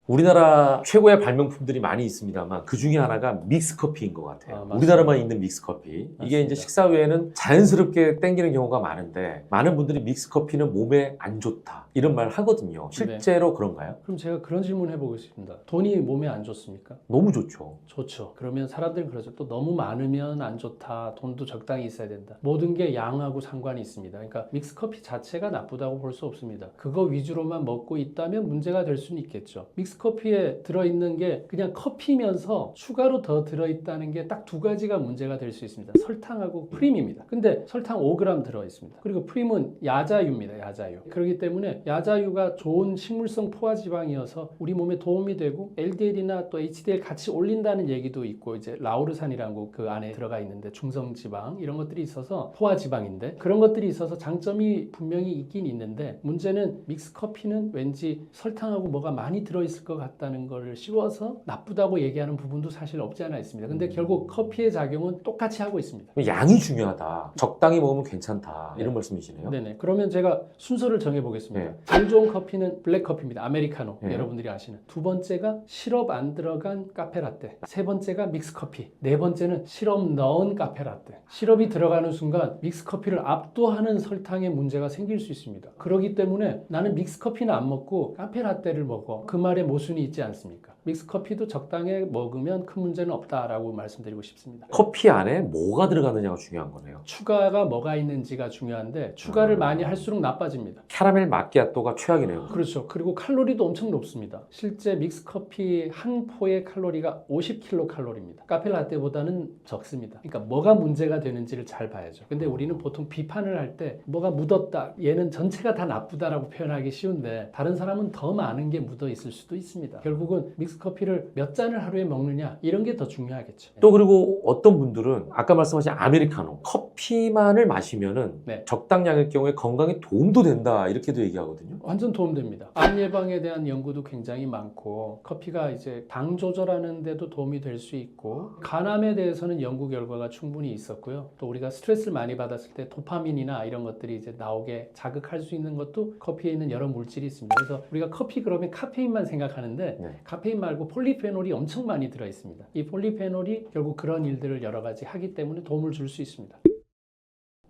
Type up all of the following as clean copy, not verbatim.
우리나라 최고의 발명품들이 많이 있습니다만 그 중에 하나가 믹스커피인 것 같아요. 우리나라만 있는 믹스커피. 이게 맞습니다. 이제 식사 후에는 자연스럽게 땡기는 경우가 많은데 많은 분들이 믹스커피는 몸에 안 좋다 이런 말 하거든요. 실제로 그런가요? 그럼 제가 그런 질문 해보겠습니다. 돈이 몸에 안 좋습니까? 너무 좋죠. 좋죠. 그러면 사람들은 그러죠. 또 너무 많으면 안 좋다. 돈도 적당히 있어야 된다. 모든 게 양하고 상관이 있습니다. 그러니까 믹스커피 자체가 나쁘다고 볼 수 없습니다. 그거 위주로만 먹고 있다면 문제가 될 수는 있겠죠. 믹스커피에 들어있는 게 그냥 커피면서 추가로 더 들어있다는 게 딱 두 가지가 문제가 될 수 있습니다. 설탕하고 프림입니다. 근데 설탕 5g 들어있습니다. 그리고 프림은 야자유입니다. 야자유. 그렇기 때문에 야자유가 좋은 식물성 포화지방이어서 우리 몸에 도움이 되고 LDL이나 또 HDL 같이 올린다는 얘기도 있고 이제 라우르산이라고 그 안에 들어가 있는데 중성지방 이런 것들이 있어서 포화지방인데 그런 것들이 있어서 장점이 분명히 있긴 있는데 문제는 믹스커피는 왠지 설탕하고 뭐가 많이 들어있을 것 같다는 걸 씌워서 나쁘다고 얘기하는 부분도 사실 없지 않아 있습니다. 근데 결국 커피의 작용은 똑같이 하고 있습니다. 양이 중요하다. 적당히 먹으면 괜찮다. 이런 말씀이시네요. 네네. 그러면 제가 순서를 정해보겠습니다. 네. 제일 좋은 커피는 블랙커피입니다. 아메리카노. 네. 여러분들이 아시는. 두 번째가 시럽 안 들어간 카페라떼. 세 번째가 믹스커피. 네 번째는 시럽 넣은 카페라떼. 시럽이 들어가는 순간 믹스커피를 압도하는 설탕의 문제가 생길 수 있습니다. 그렇기 때문에 나는 믹스커피는 안 먹고 카페라떼를 먹어. 그 말에 모순이 있지 않습니까? 믹스커피도 적당히 먹으면 큰 문제는 없다라고 말씀드리고 싶습니다. 커피 안에 뭐가 들어가느냐가 중요한 거네요. 추가가 뭐가 있는지가 중요한데 추가를 많이 할수록 나빠집니다. 캐러멜 마키아토가 최악이네요. 그렇죠. 그리고 칼로리도 엄청 높습니다. 실제 믹스커피 한 포의 칼로리가 50kcal입니다. 카페라떼보다는 적습니다. 그러니까 뭐가 문제가 되는지를 잘 봐야죠. 근데 우리는 보통 비판을 할 때 뭐가 묻었다, 얘는 전체가 다 나쁘다라고 표현하기 쉬운데 다른 사람은 더 많은 게 묻어 있을 수도 있습니다. 결국은 믹스커피를 몇 잔을 하루에 먹느냐 이런 게 더 중요하겠죠. 또 그리고 어떤 분들은 아까 말씀하신 아메리카노 커피만을 마시면은 네. 적당량일 경우에 건강에 도움도 된다 이렇게도 얘기하거든요. 완전 도움됩니다. 암 예방에 대한 연구도 굉장히 많고 커피가 이제 당 조절하는 데도 도움이 될 수 있고 간암에 대해서는 연구 결과가 충분히 있었고요. 또 우리가 스트레스를 많이 받았을 때 도파민이나 이런 것들이 이제 나오게 자극할 수 있는 것도 커피에 있는 여러 물질이 있습니다. 그래서 우리가 커피 그러면 카페인만 생각하는데 네. 카페인 말고 폴리페놀이 엄청 많이 들어 있습니다. 이 폴리페놀이 결국 그런 일들을 여러 가지 하기 때문에 도움을 줄 수 있습니다.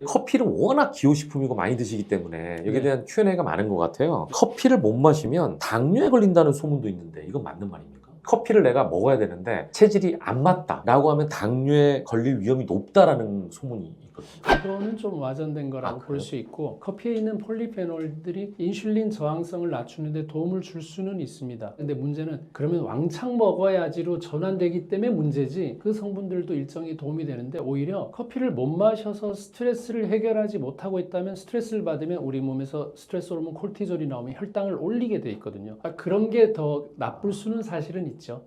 커피를 워낙 기호식품이고 많이 드시기 때문에 여기에 네. 대한 Q&A가 많은 것 같아요. 커피를 못 마시면 당뇨에 걸린다는 소문도 있는데 이건 맞는 말입니까? 커피를 내가 먹어야 되는데 체질이 안 맞다라고 하면 당뇨에 걸릴 위험이 높다라는 소문이 있거든요. 이거는 좀 와전된 거라고 볼 수 있고 커피에 있는 폴리페놀들이 인슐린 저항성을 낮추는데 도움을 줄 수는 있습니다. 근데 문제는 그러면 왕창 먹어야지로 전환되기 때문에 문제지 그 성분들도 일정히 도움이 되는데 오히려 커피를 못 마셔서 스트레스를 해결하지 못하고 있다면 스트레스를 받으면 우리 몸에서 스트레스 호르몬 콜티졸이 나오면 혈당을 올리게 돼 있거든요. 그런 게 더 나쁠 수는 사실은 있죠.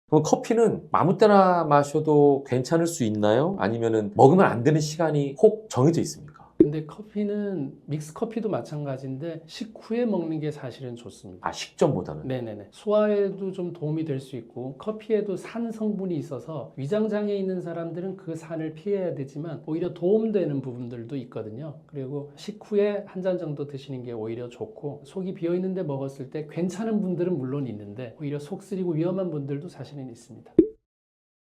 그럼 커피는 아무 때나 마셔도 괜찮을 수 있나요? 아니면은 먹으면 안 되는 시간이 혹 정해져 있습니까? 근데 커피는 믹스커피도 마찬가지인데 식후에 먹는 게 사실은 좋습니다. 아, 식전보다는? 네네네. 소화에도 좀 도움이 될 수 있고 커피에도 산 성분이 있어서 위장장애 있는 사람들은 그 산을 피해야 되지만 오히려 도움되는 부분들도 있거든요. 그리고 식후에 한 잔 정도 드시는 게 오히려 좋고 속이 비어있는데 먹었을 때 괜찮은 분들은 물론 있는데 오히려 속 쓰리고 위험한 분들도 사실은 있습니다.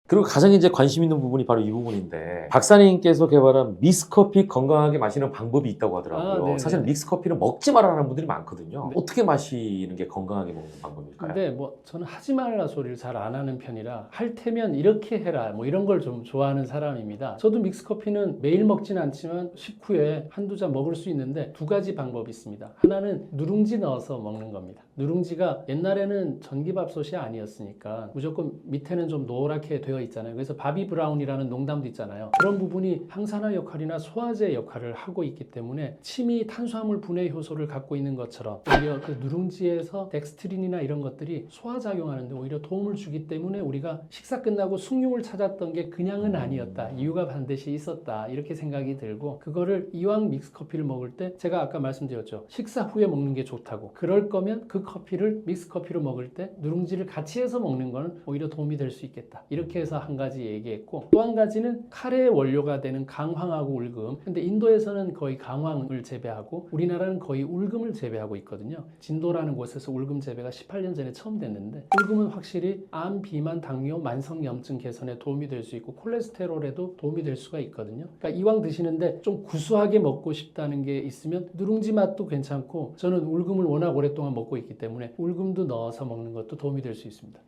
그리고 가장 이제 관심 있는 부분이 바로 이 부분인데 박사님께서 개발한 믹스커피 건강하게 마시는 방법이 있다고 하더라고요. 네네. 사실 믹스커피는 먹지 말라는 분들이 많거든요. 네. 어떻게 마시는 게 건강하게 먹는 방법일까요? 근데 뭐 저는 하지 말라 소리를 잘 안 하는 편이라 할 테면 이렇게 해라 뭐 이런 걸 좀 좋아하는 사람입니다. 저도 믹스커피는 매일 먹진 않지만 식후에 한두 잔 먹을 수 있는데 두 가지 방법이 있습니다. 하나는 누룽지 넣어서 먹는 겁니다. 누룽지가 옛날에는 전기밥솥이 아니었으니까 무조건 밑에는 좀 노랗게 되어 있잖아요. 그래서 바비 브라운이라는 농담도 있잖아요. 그런 부분이 항산화 역할이나 소화제 역할을 하고 있기 때문에 침이 탄수화물 분해 효소를 갖고 있는 것처럼 오히려 그 누룽지에서 덱스트린이나 이런 것들이 소화작용하는데 오히려 도움을 주기 때문에 우리가 식사 끝나고 숭늉을 찾았던 게 그냥은 아니었다. 이유가 반드시 있었다. 이렇게 생각이 들고 그거를 이왕 믹스커피를 먹을 때 제가 아까 말씀드렸죠. 식사 후에 먹는 게 좋다고. 그럴 거면 그 커피를 믹스커피로 먹을 때 누룽지를 같이 해서 먹는 거는 오히려 도움이 될 수 있겠다. 이렇게 해서 인도에서 한 가지 얘기했고, 또 한 가지는 카레의 원료가 되는 강황하고 울금. 근데 인도에서는 거의 강황을 재배하고 우리나라는 거의 울금을 재배하고 있거든요. 진도라는 곳에서 울금 재배가 18년 전에 처음 됐는데, 울금은 확실히 암, 비만, 당뇨, 만성염증 개선에 도움이 될 수 있고 콜레스테롤에도 도움이 될 수가 있거든요. 그러니까 이왕 드시는데 좀 구수하게 먹고 싶다는 게 있으면 누룽지 맛도 괜찮고, 저는 울금을 워낙 오랫동안 먹고 있기 때문에 울금도 넣어서 먹는 것도 도움이 될 수 있습니다.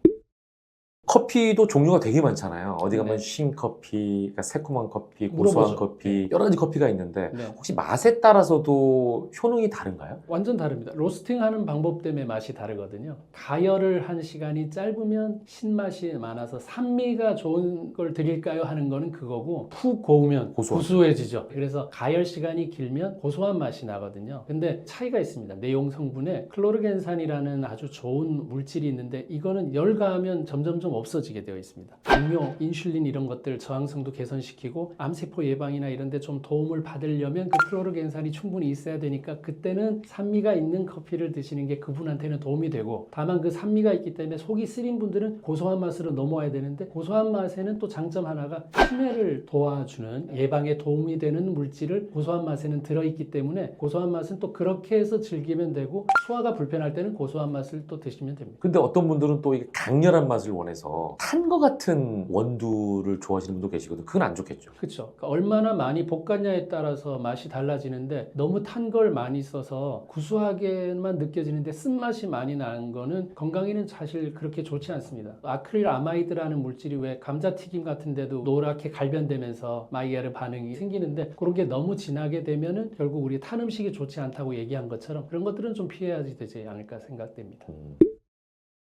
커피도 종류가 되게 많잖아요. 어디 가면 네. 신 커피, 그러니까 새콤한 커피, 고소한 물어보죠. 커피, 여러 가지 커피가 있는데 네. 혹시 맛에 따라서도 효능이 다른가요? 완전 다릅니다. 로스팅하는 방법 때문에 맛이 다르거든요. 가열을 한 시간이 짧으면 신맛이 많아서 산미가 좋은 걸 드릴까요? 하는 거는 그거고, 푹 고우면 고소하죠. 구수해지죠. 그래서 가열 시간이 길면 고소한 맛이 나거든요. 근데 차이가 있습니다. 내용 성분에 클로르겐산이라는 아주 좋은 물질이 있는데, 이거는 열 가하면 점점점 없어지게 되어 있습니다. 당뇨, 인슐린 이런 것들 저항성도 개선시키고 암세포 예방이나 이런 데 좀 도움을 받으려면 그 클로르겐산이 충분히 있어야 되니까, 그때는 산미가 있는 커피를 드시는 게 그분한테는 도움이 되고, 다만 그 산미가 있기 때문에 속이 쓰린 분들은 고소한 맛으로 넘어와야 되는데, 고소한 맛에는 또 장점 하나가 치매를 도와주는 예방에 도움이 되는 물질을 고소한 맛에는 들어있기 때문에, 고소한 맛은 또 그렇게 해서 즐기면 되고, 소화가 불편할 때는 고소한 맛을 또 드시면 됩니다. 근데 어떤 분들은 또 이게 강렬한 맛을 원해서 탄 거 같은 원두를 좋아하시는 분도 계시거든요. 그건 안 좋겠죠. 그렇죠. 그러니까 얼마나 많이 볶았냐에 따라서 맛이 달라지는데, 너무 탄 걸 많이 써서 구수하게만 느껴지는데 쓴맛이 많이 나는 거는 건강에는 사실 그렇게 좋지 않습니다. 아크릴 아마이드라는 물질이 왜 감자튀김 같은 데도 노랗게 갈변되면서 마이야르 반응이 생기는데, 그런 게 너무 진하게 되면은 결국 우리 탄 음식이 좋지 않다고 얘기한 것처럼 그런 것들은 좀 피해야지 되지 않을까 생각됩니다.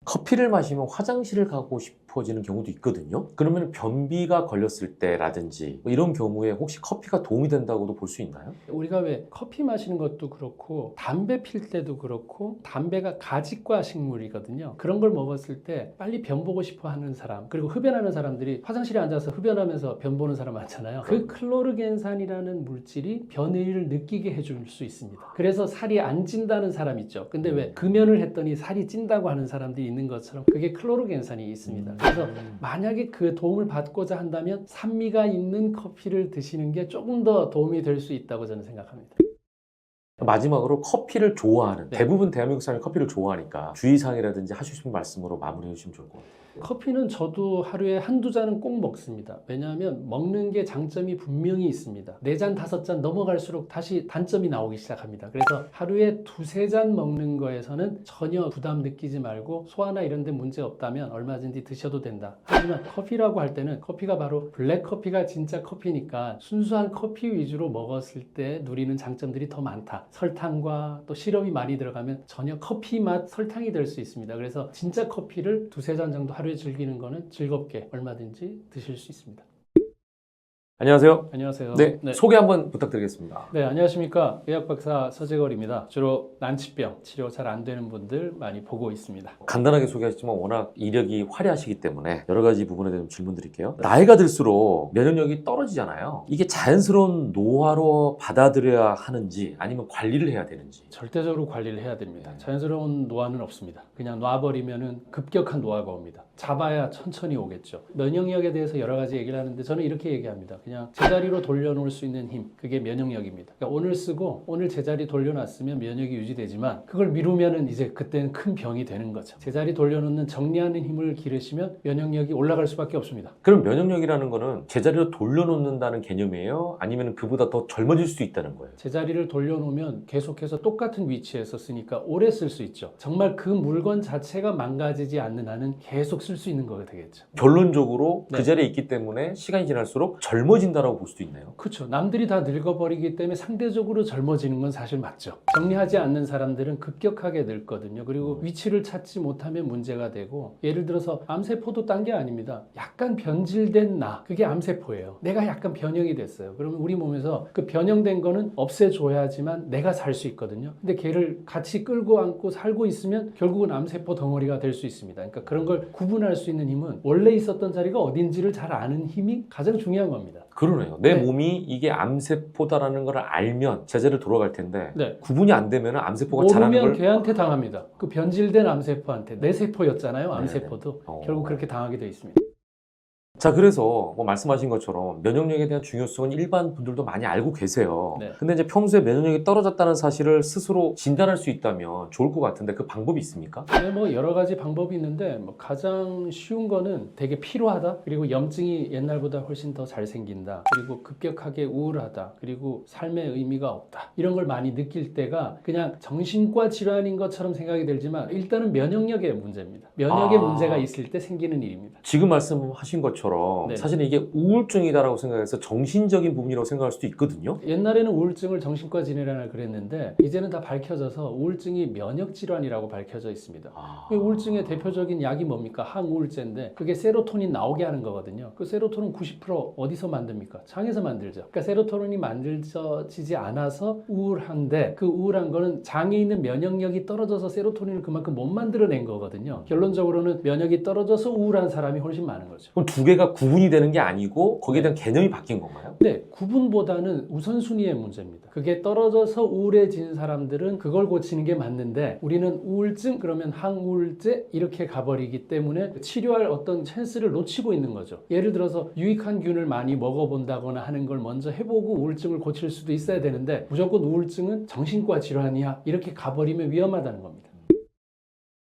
커피를 마시면 화장실을 가고 싶어지는 경우도 있거든요. 그러면 변비가 걸렸을 때라든지 뭐 이런 경우에 혹시 커피가 도움이 된다고도 볼 수 있나요? 우리가 왜 커피 마시는 것도 그렇고 담배 필 때도 그렇고, 담배가 가직과 식물이거든요. 그런 걸 먹었을 때 빨리 변 보고 싶어 하는 사람, 그리고 흡연하는 사람들이 화장실에 앉아서 흡연하면서 변 보는 사람 많잖아요. 그 클로르겐산이라는 물질이 변의를 느끼게 해줄 수 있습니다. 그래서 살이 안 찐다는 사람 있죠. 근데 왜 금연을 했더니 살이 찐다고 하는 사람들이 있는 것처럼 그게 클로르겐산이 있습니다. 그래서 만약에 그 도움을 받고자 한다면 산미가 있는 커피를 드시는 게 조금 더 도움이 될 수 있다고 저는 생각합니다. 마지막으로 커피를 좋아하는 네. 대부분 대한민국 사람이 커피를 좋아하니까 주의사항이라든지 하시고 싶은 말씀으로 마무리해 주시면 좋을 것 같아요. 커피는 저도 하루에 한두 잔은 꼭 먹습니다. 왜냐하면 먹는 게 장점이 분명히 있습니다. 4잔, 5잔 넘어갈수록 다시 단점이 나오기 시작합니다. 그래서 하루에 2-3잔 먹는 거에서는 전혀 부담 느끼지 말고, 소화나 이런 데 문제 없다면 얼마든지 드셔도 된다. 하지만 커피라고 할 때는 커피가 바로 블랙커피가 진짜 커피니까 순수한 커피 위주로 먹었을 때 누리는 장점들이 더 많다. 설탕과 또 시럽이 많이 들어가면 전혀 커피 맛 설탕이 될 수 있습니다. 그래서 진짜 커피를 2-3잔 정도 하루에 즐기는 거는 즐겁게 얼마든지 드실 수 있습니다. 안녕하세요. 안녕하세요. 네, 소개 한번 부탁드리겠습니다. 네, 안녕하십니까. 의학박사 서재걸입니다. 주로 난치병 치료 잘 안 되는 분들 많이 보고 있습니다. 간단하게 소개하셨지만 워낙 이력이 화려하시기 때문에 여러 가지 부분에 대해서 질문 드릴게요. 나이가 들수록 면역력이 떨어지잖아요. 이게 자연스러운 노화로 받아들여야 하는지 아니면 관리를 해야 되는지. 절대적으로 관리를 해야 됩니다. 자연스러운 노화는 없습니다. 그냥 놔버리면은 급격한 노화가 옵니다. 잡아야 천천히 오겠죠. 면역력에 대해서 여러 가지 얘기를 하는데 저는 이렇게 얘기합니다. 그냥 제자리로 돌려놓을 수 있는 힘, 그게 면역력입니다. 그러니까 오늘 쓰고 오늘 제자리 돌려놨으면 면역이 유지되지만, 그걸 미루면은 이제 그때는 큰 병이 되는 거죠. 제자리 돌려놓는 정리하는 힘을 기르시면 면역력이 올라갈 수밖에 없습니다. 그럼 면역력이라는 거는 제자리로 돌려놓는다는 개념이에요? 아니면 그보다 더 젊어질 수 있다는 거예요? 제자리를 돌려놓으면 계속해서 똑같은 위치에서 쓰니까 오래 쓸 수 있죠. 정말 그 물건 자체가 망가지지 않는 한은 계속 쓸 수 있는 거가 되겠죠. 결론적으로 네. 그 자리에 있기 때문에 시간이 지날수록 젊어진다라고 볼 수도 있네요. 그렇죠. 남들이 다 늙어버리기 때문에 상대적으로 젊어지는 건 사실 맞죠. 정리하지 않는 사람들은 급격하게 늙거든요. 그리고 위치를 찾지 못하면 문제가 되고, 예를 들어서 암세포도 딴 게 아닙니다. 약간 변질된 나, 그게 암세포예요. 내가 약간 변형이 됐어요. 그러면 우리 몸에서 그 변형된 거는 없애줘야지만 내가 살 수 있거든요. 근데 걔를 같이 끌고 안고 살고 있으면 결국은 암세포 덩어리가 될 수 있습니다. 그러니까 그런 걸 구분할 수 있는 힘은 원래 있었던 자리가 어딘지를 잘 아는 힘이 가장 중요한 겁니다. 그러네요. 내 네. 몸이 이게 암세포다라는 걸 알면 제자리를 돌아갈 텐데 네. 구분이 안 되면 암세포가 자라는 모르면 걸 걔한테 당합니다. 그 변질된 암세포한테. 내 세포였잖아요. 암세포도. 네네. 결국 그렇게 당하게 되어 있습니다. 자, 그래서 뭐 말씀하신 것처럼 면역력에 대한 중요성은 일반 분들도 많이 알고 계세요. 네. 근데 이제 평소에 면역력이 떨어졌다는 사실을 스스로 진단할 수 있다면 좋을 것 같은데 그 방법이 있습니까? 네, 뭐 여러 가지 방법이 있는데 뭐 가장 쉬운 거는 되게 피로하다. 그리고 염증이 옛날보다 훨씬 더 잘 생긴다. 그리고 급격하게 우울하다. 그리고 삶의 의미가 없다. 이런 걸 많이 느낄 때가 그냥 정신과 질환인 것처럼 생각이 들지만 일단은 면역력의 문제입니다. 면역의 문제가 있을 때 생기는 일입니다. 지금 말씀하신 것처럼 네. 사실은 이게 우울증이다라고 생각해서 정신적인 부분이라고 생각할 수도 있거든요. 옛날에는 우울증을 정신과 질환이라 그랬는데 이제는 다 밝혀져서 우울증이 면역 질환이라고 밝혀져 있습니다. 그 우울증의 대표적인 약이 뭡니까? 항우울제인데 그게 세로토닌 나오게 하는 거거든요. 그 세로토닌 90% 어디서 만듭니까? 장에서 만들죠. 그러니까 세로토닌이 만들어지지 않아서 우울한데 그 우울한 거는 장에 있는 면역력이 떨어져서 세로토닌을 그만큼 못 만들어낸 거거든요. 결론적으로는 면역이 떨어져서 우울한 사람이 훨씬 많은 거죠. 그럼 두 개가 구분이 되는 게 아니고 거기에 대한 개념이 바뀐 건가요? 네, 구분보다는 우선순위의 문제입니다. 그게 떨어져서 우울해진 사람들은 그걸 고치는 게 맞는데 우리는 우울증 그러면 항우울제 이렇게 가버리기 때문에 치료할 어떤 찬스를 놓치고 있는 거죠. 예를 들어서 유익한 균을 많이 먹어본다거나 하는 걸 먼저 해보고 우울증을 고칠 수도 있어야 되는데 무조건 우울증은 정신과 질환이야 이렇게 가버리면 위험하다는 겁니다.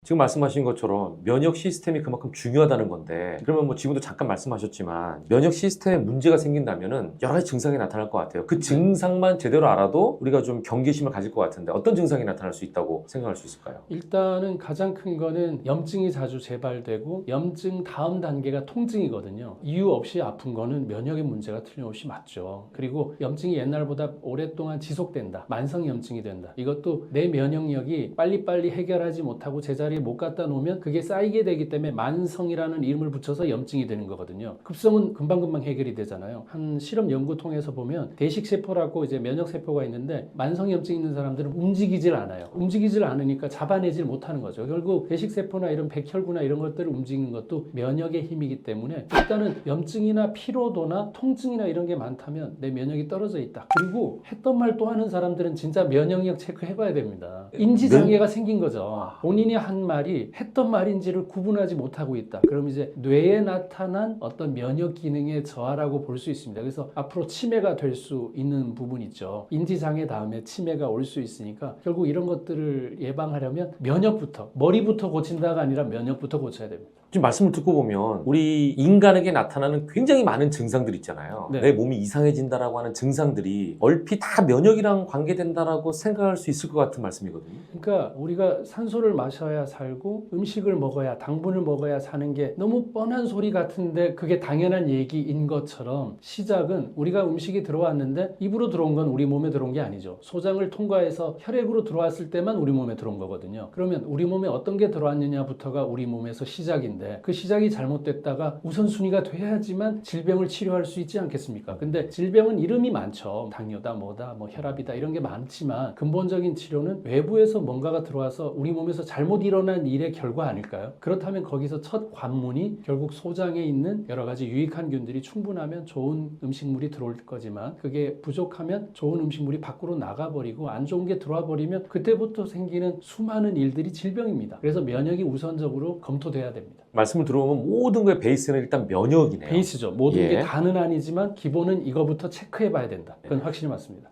지금 말씀하신 것처럼 면역 시스템이 그만큼 중요하다는 건데 그러면 뭐 지금도 잠깐 말씀하셨지만 면역 시스템에 문제가 생긴다면은 여러 가지 증상이 나타날 것 같아요. 그 증상만 제대로 알아도 우리가 좀 경계심을 가질 것 같은데 어떤 증상이 나타날 수 있다고 생각할 수 있을까요? 일단은 가장 큰 거는 염증이 자주 재발되고 염증 다음 단계가 통증이거든요. 이유 없이 아픈 거는 면역의 문제가 틀림없이 맞죠. 그리고 염증이 옛날보다 오랫동안 지속된다. 만성 염증이 된다. 이것도 내 면역력이 빨리빨리 해결하지 못하고 제자리에 못 갖다 놓으면 그게 쌓이게 되기 때문에 만성이라는 이름을 붙여서 염증이 되는 거거든요. 급성은 금방금방 해결이 되잖아요. 한 실험 연구 통해서 보면 대식세포라고 이제 면역세포가 있는데 만성 염증 있는 사람들은 움직이질 않아요. 움직이질 않으니까 잡아내질 못하는 거죠. 결국 대식세포나 이런 백혈구나 이런 것들을 움직이는 것도 면역의 힘이기 때문에 일단은 염증이나 피로도나 통증이나 이런 게 많다면 내 면역이 떨어져 있다. 그리고 했던 말 또 하는 사람들은 진짜 면역력 체크해봐야 됩니다. 인지장애가 생긴 거죠. 본인이 한 말이 했던 말인지를 구분하지 못하고 있다. 그럼 이제 뇌에 나타난 어떤 면역 기능의 저하라고 볼 수 있습니다. 그래서 앞으로 치매가 될 수 있는 부분이 있죠. 인지장애 다음에 치매가 올 수 있으니까 결국 이런 것들을 예방하려면 면역부터 머리부터 고친다가 아니라 면역부터 고쳐야 됩니다. 지금 말씀을 듣고 보면 우리 인간에게 나타나는 굉장히 많은 증상들 있잖아요. 네. 내 몸이 이상해진다라고 하는 증상들이 얼핏 다 면역이랑 관계된다라고 생각할 수 있을 것 같은 말씀이거든요. 그러니까 우리가 산소를 마셔야 살고 음식을 먹어야 당분을 먹어야 사는 게 너무 뻔한 소리 같은데 그게 당연한 얘기인 것처럼 시작은 우리가 음식이 들어왔는데 입으로 들어온 건 우리 몸에 들어온 게 아니죠. 소장을 통과해서 혈액으로 들어왔을 때만 우리 몸에 들어온 거거든요. 그러면 우리 몸에 어떤 게 들어왔느냐부터가 우리 몸에서 시작인데 그 시작이 잘못됐다가 우선순위가 돼야지만 질병을 치료할 수 있지 않겠습니까? 근데 질병은 이름이 많죠. 당뇨다 뭐다 뭐 혈압이다 이런 게 많지만 근본적인 치료는 외부에서 뭔가가 들어와서 우리 몸에서 잘못 일어난 일의 결과 아닐까요? 그렇다면 거기서 첫 관문이 결국 소장에 있는 여러 가지 유익한 균들이 충분하면 좋은 음식물이 들어올 거지만 그게 부족하면 좋은 음식물이 밖으로 나가버리고 안 좋은 게 들어와 버리면 그때부터 생기는 수많은 일들이 질병입니다. 그래서 면역이 우선적으로 검토돼야 됩니다. 말씀을 들어보면 모든 거의 베이스는 일단 면역이네요. 베이스죠. 모든 예. 게 다는 아니지만 기본은 이거부터 체크해 봐야 된다. 그건 확실히 맞습니다.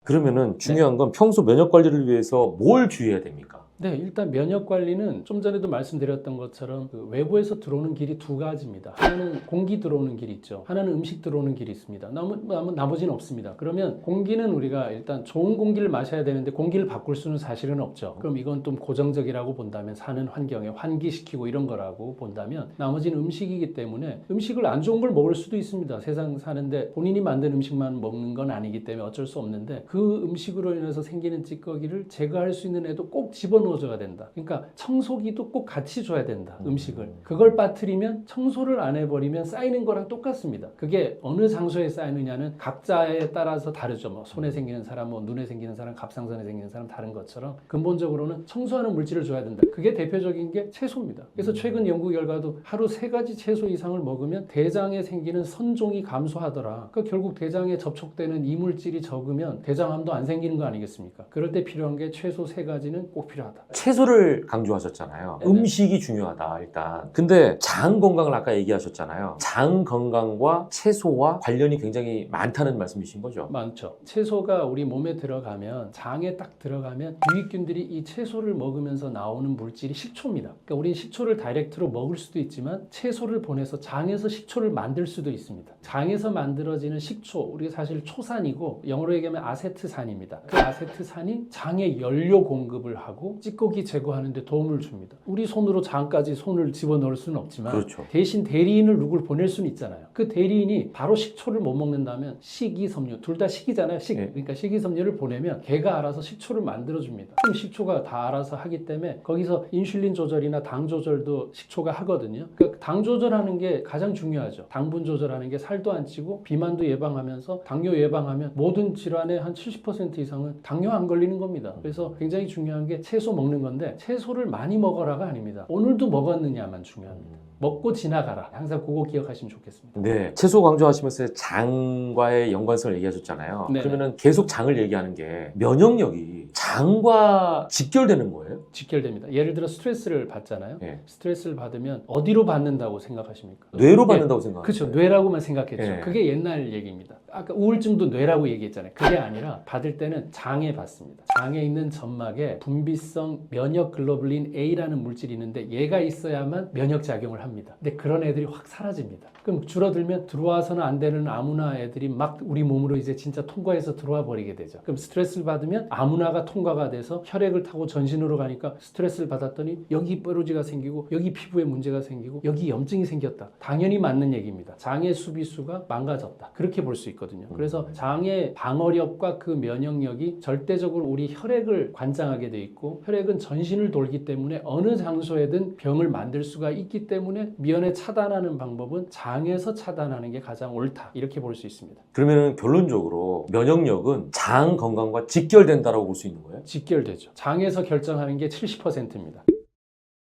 그러면은 중요한 건 평소 면역 관리를 위해서 뭘 주의해야 됩니까? 네, 일단 면역 관리는 좀 전에도 말씀드렸던 것처럼 그 외부에서 들어오는 길이 두 가지입니다. 하나는 공기 들어오는 길이 있죠. 하나는 음식 들어오는 길이 있습니다. 나머지는 없습니다. 그러면 공기는 우리가 일단 좋은 공기를 마셔야 되는데 공기를 바꿀 수는 사실은 없죠. 그럼 이건 좀 고정적이라고 본다면 사는 환경에 환기시키고 이런 거라고 본다면 나머지는 음식이기 때문에 음식을 안 좋은 걸 먹을 수도 있습니다. 세상 사는데 본인이 만든 음식만 먹는 건 아니기 때문에 어쩔 수 없는데 그 음식으로 인해서 생기는 찌꺼기를 제거할 수 있는 애도 꼭 집어넣어줘야 된다. 그러니까 청소기도 꼭 같이 줘야 된다. 음식을. 그걸 빠뜨리면 청소를 안 해버리면 쌓이는 거랑 똑같습니다. 그게 어느 장소에 쌓이느냐는 각자에 따라서 다르죠. 뭐 손에 생기는 사람, 뭐 눈에 생기는 사람, 갑상선에 생기는 사람 다른 것처럼 근본적으로는 청소하는 물질을 줘야 된다. 그게 대표적인 게 채소입니다. 그래서 최근 연구 결과도 하루 3가지 채소 이상을 먹으면 대장에 생기는 선종이 감소하더라. 그러니까 결국 대장에 접촉되는 이물질이 적으면 대장암도 안 생기는 거 아니겠습니까? 그럴 때 필요한 게 최소 3가지는 꼭 필요하다. 중요하다. 채소를 강조하셨잖아요. 네네. 음식이 중요하다 일단. 근데 장 건강을 아까 얘기하셨잖아요. 장 건강과 채소와 관련이 굉장히 많다는 말씀이신 거죠? 많죠. 채소가 우리 몸에 들어가면, 장에 딱 들어가면 유익균들이 이 채소를 먹으면서 나오는 물질이 식초입니다. 그러니까 우리는 식초를 다이렉트로 먹을 수도 있지만 채소를 보내서 장에서 식초를 만들 수도 있습니다. 장에서 만들어지는 식초, 우리가 사실 초산이고 영어로 얘기하면 아세트산입니다. 그 아세트산이 장에 연료 공급을 하고 찌꺼기 제거하는 데 도움을 줍니다. 우리 손으로 장까지 손을 집어넣을 수는 없지만 그렇죠. 대신 대리인을 누굴 보낼 수는 있잖아요. 그 대리인이 바로 식초를 못 먹는다면 식이섬유, 둘 다 식이잖아요. 네. 그러니까 식이섬유를 보내면 걔가 알아서 식초를 만들어줍니다. 그럼 식초가 다 알아서 하기 때문에 거기서 인슐린 조절이나 당 조절도 식초가 하거든요. 그러니까 당 조절하는 게 가장 중요하죠. 당분 조절하는 게 살도 안 찌고 비만도 예방하면서 당뇨 예방하면 모든 질환의 한 70% 이상은 당뇨 안 걸리는 겁니다. 그래서 굉장히 중요한 게 채소 먹는 건데 채소를 많이 먹어라가 아닙니다. 오늘도 먹었느냐만 중요합니다. 먹고 지나가라. 항상 그거 기억하시면 좋겠습니다. 네, 채소 강조하시면서 장과의 연관성을 얘기하셨잖아요. 네네. 그러면은 계속 장을 얘기하는 게 면역력이 장과 직결되는 거예요? 직결됩니다. 예를 들어 스트레스를 받잖아요. 네. 스트레스를 받으면 어디로 받는다고 생각하십니까? 뇌로 받는다고 생각하는 그렇죠. 거예요? 뇌라고만 생각했죠. 네. 그게 옛날 얘기입니다. 아까 우울증도 뇌라고 얘기했잖아요. 그게 아니라 받을 때는 장에 받습니다. 장에 있는 점막에 분비성 면역 글로불린 A라는 물질이 있는데 얘가 있어야만 면역 작용을 합니다. 근데 그런 애들이 확 사라집니다. 그럼 줄어들면 들어와서는 안 되는 아무나 애들이 막 우리 몸으로 이제 진짜 통과해서 들어와 버리게 되죠. 그럼 스트레스를 받으면 아무나가 통과가 돼서 혈액을 타고 전신으로 가니까 스트레스를 받았더니 여기 뾰루지가 생기고 여기 피부에 문제가 생기고 여기 염증이 생겼다. 당연히 맞는 얘기입니다. 장의 수비수가 망가졌다. 그렇게 볼 수 있거든요. 그래서 장의 방어력과 그 면역력이 절대적으로 우리 혈액을 관장하게 돼 있고 혈액은 전신을 돌기 때문에 어느 장소에든 병을 만들 수가 있기 때문에 미연에 차단하는 방법은 장에서 차단하는 게 가장 옳다. 이렇게 볼 수 있습니다. 그러면은 결론적으로 면역력은 장 건강과 직결된다라고 볼 수 있는 거예요? 직결되죠. 장에서 결정하는 게 70%입니다.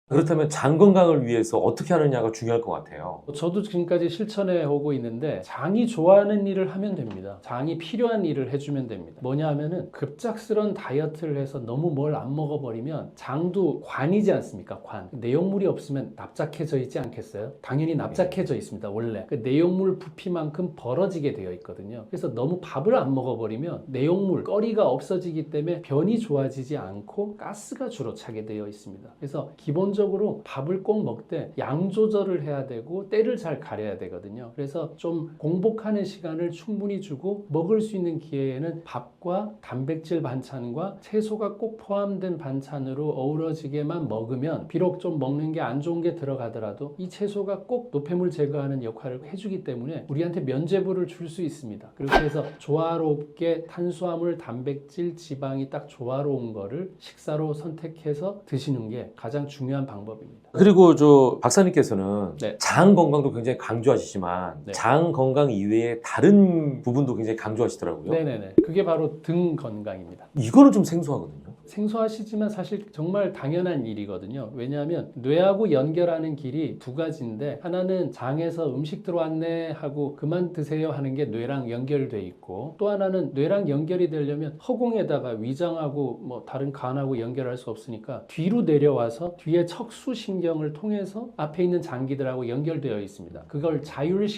그렇다면 장 건강을 위해서 어떻게 하느냐가 중요할 것 같아요. 저도 지금까지 실천해 오고 있는데 장이 좋아하는 일을 하면 됩니다. 장이 필요한 일을 해주면 됩니다. 뭐냐 하면은 급작스런 다이어트를 해서 너무 뭘 안 먹어버리면 장도 관이지 않습니까? 관. 내용물이 없으면 납작해져 있지 않겠어요? 당연히 납작해져 있습니다. 원래. 그 내용물 부피만큼 벌어지게 되어 있거든요. 그래서 너무 밥을 안 먹어버리면 내용물, 거리가 없어지기 때문에 변이 좋아지지 않고 가스가 주로 차게 되어 있습니다. 그래서 기본적으로 밥을 꼭 먹되 양 조절을 해야 되고 때를 잘 가려야 되거든요. 그래서 좀 공복하는 시간을 충분히 주고 먹을 수 있는 기회에는 밥과 단백질 반찬과 채소가 꼭 포함된 반찬으로 어우러지게만 먹으면 비록 좀 먹는 게 안 좋은 게 들어가더라도 이 채소가 꼭 노폐물 제거하는 역할을 해주기 때문에 우리한테 면죄부를 줄 수 있습니다. 그렇게 해서 조화롭게 탄수화물, 단백질, 지방이 딱 조화로운 거를 식사로 선택해서 드시는 게 가장 중요한 방법입니다. 그리고 저 박사님께서는 네. 장 건강도 굉장히 강조하시지만 네. 장 건강 이외에 다른 부분도 굉장히 강조하시더라고요. 네네네. 그게 바로 등 건강입니다. 이거는 좀 생소하거든요. 생소하시지만 사실 정말 당연한 일이거든요. 왜냐하면 뇌하고 연결하는 길이 두 가지인데 하나는 장에서 음식 들어왔네 하고 그만 드세요 하는 게 뇌랑 연결돼 있고 또 하나는 뇌랑 연결이 되려면 허공에다가 위장하고 뭐 다른 간하고 연결할 수 없으니까 뒤로 내려와서 뒤에 척수신경을 통해서 앞에 있는 장기들하고 연결되어 있습니다. 그걸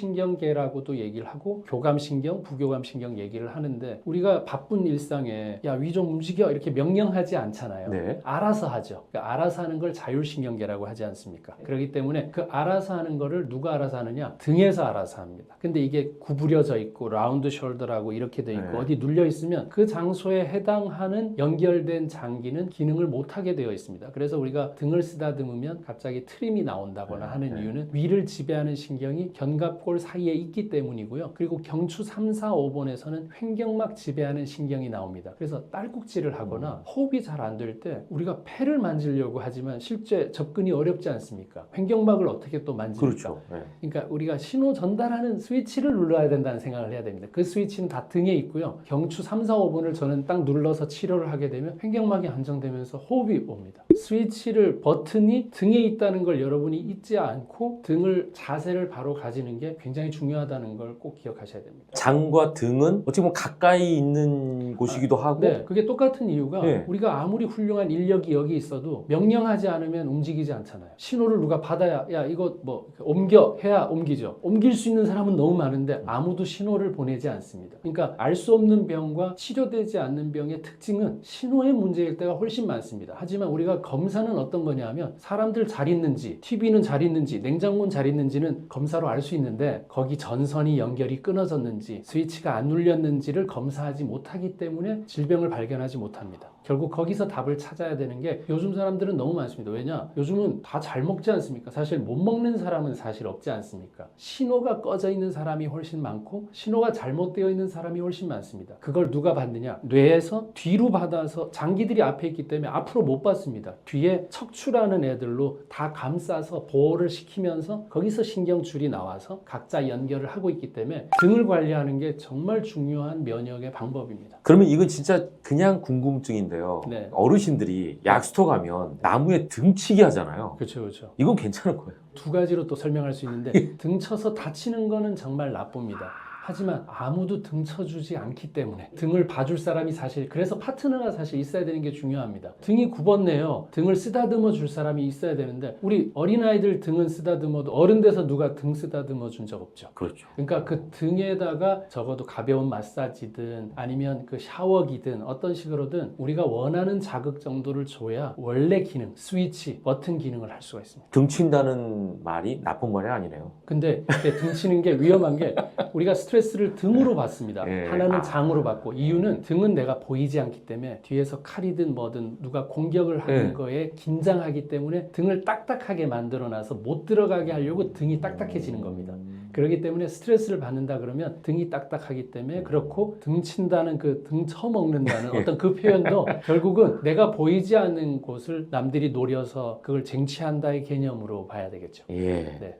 자율신경계라고도 얘기를 하고 교감신경, 부교감신경 얘기를 하는데 우리가 바쁜 일상에 야, 위 좀 움직여 이렇게 명령하지 않잖아요. 네. 알아서 하죠. 그러니까 알아서 하는 걸 자율신경계라고 하지 않습니까? 그렇기 때문에 그 알아서 하는 거를 누가 알아서 하느냐? 등에서 알아서 합니다. 근데 이게 구부려져 있고 라운드 숄더라고 이렇게 돼 있고 네. 어디 눌려 있으면 그 장소에 해당하는 연결된 장기는 기능을 못하게 되어 있습니다. 그래서 우리가 등을 쓰다듬으면 갑자기 트림이 나온다거나 하는 네. 이유는 위를 지배하는 신경이 견갑골 사이에 있기 때문이고요. 그리고 경추 3, 4, 5번에서는 횡격막 지배하는 신경이 나옵니다. 그래서 딸꾹질을 하거나 호흡이 잘 안 될 때 우리가 폐를 만지려고 하지만 실제 접근이 어렵지 않습니까? 횡격막을 어떻게 또 만집니까? 그렇죠. 네. 그러니까 우리가 신호 전달하는 스위치를 눌러야 된다는 생각을 해야 됩니다. 그 스위치는 다 등에 있고요. 경추 3, 4, 5번을 저는 딱 눌러서 치료를 하게 되면 횡격막이 안정되면서 호흡이 옵니다. 스위치를 버튼이 등에 있다는 걸 여러분이 잊지 않고 등을 자세를 바로 가지는 게 굉장히 중요하다는 걸 꼭 기억하셔야 됩니다. 장과 등은 어떻게 보면 가까이 있는 곳이기도 하고 네, 그게 똑같은 이유가 네. 우리가 우리가 아무리 훌륭한 인력이 여기 있어도 명령하지 않으면 움직이지 않잖아요. 신호를 누가 받아야 야 이거 뭐 옮겨 해야 옮기죠. 옮길 수 있는 사람은 너무 많은데 아무도 신호를 보내지 않습니다. 그러니까 알 수 없는 병과 치료되지 않는 병의 특징은 신호의 문제일 때가 훨씬 많습니다. 하지만 우리가 검사는 어떤 거냐면 사람들 잘 있는지, TV는 잘 있는지, 냉장고는 잘 있는지는 검사로 알 수 있는데 거기 전선이 연결이 끊어졌는지, 스위치가 안 눌렸는지를 검사하지 못하기 때문에 질병을 발견하지 못합니다. 결국 거기서 답을 찾아야 되는 게 요즘 사람들은 너무 많습니다. 왜냐? 요즘은 다 잘 먹지 않습니까? 사실 못 먹는 사람은 사실 없지 않습니까? 신호가 꺼져 있는 사람이 훨씬 많고 신호가 잘못되어 있는 사람이 훨씬 많습니다. 그걸 누가 받느냐? 뇌에서 뒤로 받아서 장기들이 앞에 있기 때문에 앞으로 못 받습니다. 뒤에 척추라는 애들로 다 감싸서 보호를 시키면서 거기서 신경줄이 나와서 각자 연결을 하고 있기 때문에 등을 관리하는 게 정말 중요한 면역의 방법입니다. 그러면 이건 진짜 그냥 궁금증인데요. 네. 어르신들이 약수터 가면 나무에 등치기 하잖아요. 그렇죠, 그렇죠. 이건 괜찮을 거예요. 두 가지로 또 설명할 수 있는데 등 쳐서 다치는 거는 정말 나쁩니다. 하지만 아무도 등 쳐주지 않기 때문에 등을 봐줄 사람이 사실 그래서 파트너가 사실 있어야 되는 게 중요합니다. 등이 굽었네요. 등을 쓰다듬어 줄 사람이 있어야 되는데 우리 어린아이들 등은 쓰다듬어도 어른 돼서 누가 등 쓰다듬어 준 적 없죠. 그렇죠. 그러니까 그 등에다가 적어도 가벼운 마사지든 아니면 그 샤워기든 어떤 식으로든 우리가 원하는 자극 정도를 줘야 원래 기능, 스위치, 버튼 기능을 할 수가 있습니다. 등친다는 말이 나쁜 말이 아니네요. 근데 이렇게 등 치는 게 위험한 게 우리가 스트레스를 등으로 받습니다. 예. 하나는 장으로 받고 이유는 등은 내가 보이지 않기 때문에 뒤에서 칼이든 뭐든 누가 공격을 하는 예. 거에 긴장하기 때문에 등을 딱딱하게 만들어놔서 못 들어가게 하려고 등이 딱딱해지는 겁니다. 그렇기 때문에 스트레스를 받는다 그러면 등이 딱딱하기 때문에 그렇고 등 친다는 그 등 쳐먹는다는 어떤 그 표현도 결국은 내가 보이지 않는 곳을 남들이 노려서 그걸 쟁취한다의 개념으로 봐야 되겠죠. 예. 네.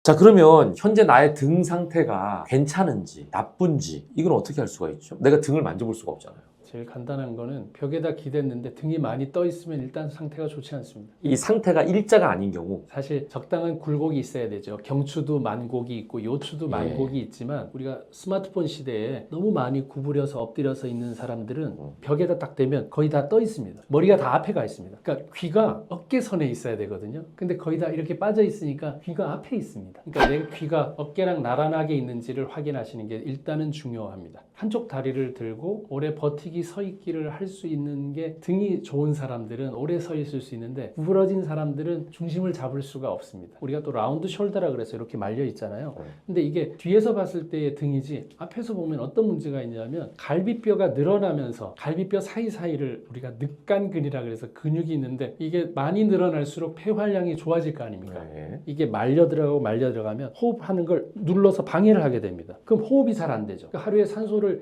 자, 그러면 현재 나의 등 상태가 괜찮은지 나쁜지 이건 어떻게 알 수가 있죠? 내가 등을 만져볼 수가 없잖아요. 제일 간단한 거는 벽에다 기댔는데 등이 많이 떠 있으면 일단 상태가 좋지 않습니다. 이 상태가 일자가 아닌 경우 사실 적당한 굴곡이 있어야 되죠. 경추도 만곡이 있고 요추도 예. 만곡이 있지만 우리가 스마트폰 시대에 너무 많이 구부려서 엎드려서 있는 사람들은 벽에다 딱 대면 거의 다 떠 있습니다. 머리가 다 앞에 가 있습니다. 그러니까 귀가 어깨선에 있어야 되거든요. 근데 거의 다 이렇게 빠져 있으니까 귀가 앞에 있습니다. 그러니까 내 귀가 어깨랑 나란하게 있는지를 확인하시는 게 일단은 중요합니다. 한쪽 다리를 들고 오래 버티기 서 있기를 할 수 있는 게 등이 좋은 사람들은 오래 서 있을 수 있는데 구부러진 사람들은 중심을 잡을 수가 없습니다. 우리가 또 라운드 숄더라 그래서 이렇게 말려 있잖아요. 근데 이게 뒤에서 봤을 때의 등이지 앞에서 보면 어떤 문제가 있냐면 갈비뼈가 늘어나면서 갈비뼈 사이사이를 우리가 늑간근이라 그래서 근육이 있는데 이게 많이 늘어날수록 폐활량이 좋아질 거 아닙니까? 예. 이게 말려 들어가면 호흡하는 걸 눌러서 방해를 하게 됩니다. 그럼 호흡이 잘 안 되죠. 그러니까 하루에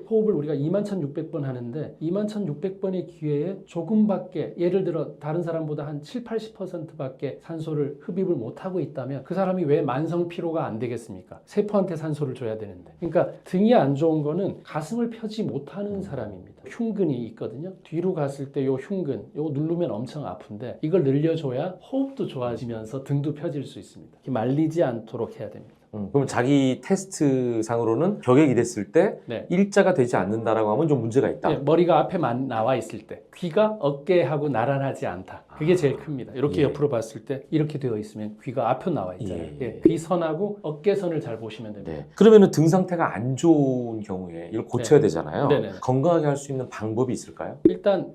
호흡을 우리가 21,600번 하는데 21,600번의 기회에 조금밖에 예를 들어 다른 사람보다 한 7, 80%밖에 산소를 흡입을 못하고 있다면 그 사람이 왜 만성 피로가 안 되겠습니까? 세포한테 산소를 줘야 되는데. 그러니까 등이 안 좋은 거는 가슴을 펴지 못하는 사람입니다. 흉근이 있거든요. 뒤로 갔을 때 요 흉근, 요 누르면 엄청 아픈데 이걸 늘려줘야 호흡도 좋아지면서 등도 펴질 수 있습니다. 말리지 않도록 해야 됩니다. 그럼 자기 테스트 상으로는 벽에 기댔을 때 네. 일자가 되지 않는다라고 하면 좀 문제가 있다. 네, 머리가 앞에만 나와 있을 때 귀가 어깨하고 나란하지 않다. 그게 제일 큽니다. 이렇게 예. 옆으로 봤을 때 이렇게 되어 있으면 귀가 앞에 나와 있잖아요. 예. 예, 귀선하고 어깨선을 잘 보시면 됩니다. 네. 그러면은 등 상태가 안 좋은 경우에 이걸 고쳐야 되잖아요. 네네. 건강하게 할 수 있는 방법이 있을까요? 일단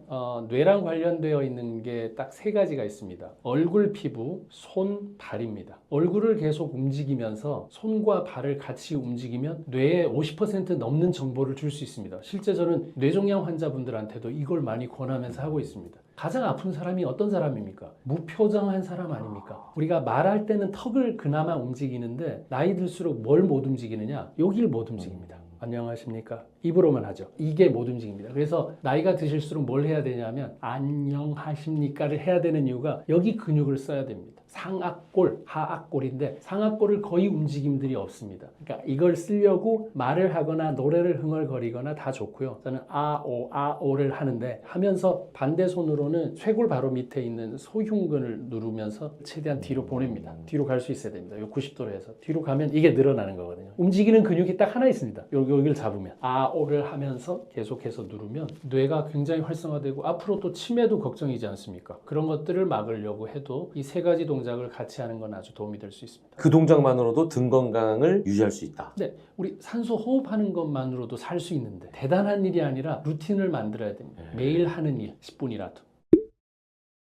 뇌랑 관련되어 있는 게 딱 세 가지가 있습니다. 얼굴 피부, 손, 발입니다. 얼굴을 계속 움직이면서 손과 발을 같이 움직이면 뇌에 50% 넘는 정보를 줄 수 있습니다. 실제 저는 뇌종양 환자분들한테도 이걸 많이 권하면서 하고 있습니다. 가장 아픈 사람이 어떤 사람입니까? 무표정한 사람 아닙니까? 우리가 말할 때는 턱을 그나마 움직이는데 나이 들수록 뭘 못 움직이느냐? 여기를 못 움직입니다. 안녕하십니까? 입으로만 하죠. 이게 못 움직입니다. 그래서 나이가 드실수록 뭘 해야 되냐면 안녕하십니까를 해야 되는 이유가 여기 근육을 써야 됩니다. 상악골, 하악골인데 상악골을 거의 움직임들이 없습니다. 그러니까 이걸 쓰려고 말을 하거나 노래를 흥얼거리거나 다 좋고요. 저는 아오를 하는데 하면서 반대 손으로는 쇄골 바로 밑에 있는 소흉근을 누르면서 최대한 뒤로 보냅니다. 뒤로 갈 수 있어야 됩니다. 요 90도로 해서 뒤로 가면 이게 늘어나는 거거든요. 움직이는 근육이 딱 하나 있습니다. 여기를 잡으면 아오를 하면서 계속해서 누르면 뇌가 굉장히 활성화되고 앞으로 또 치매도 걱정이지 않습니까? 그런 것들을 막으려고 해도 이 세 가지 동작을 같이 하는 건 아주 도움이 될 수 있습니다. 그 동작만으로도 등 건강을 유지할 수 있다. 네, 우리 산소 호흡하는 것만으로도 살 수 있는데 대단한 일이 아니라 루틴을 만들어야 됩니다. 매일 하는 일, 10분이라도.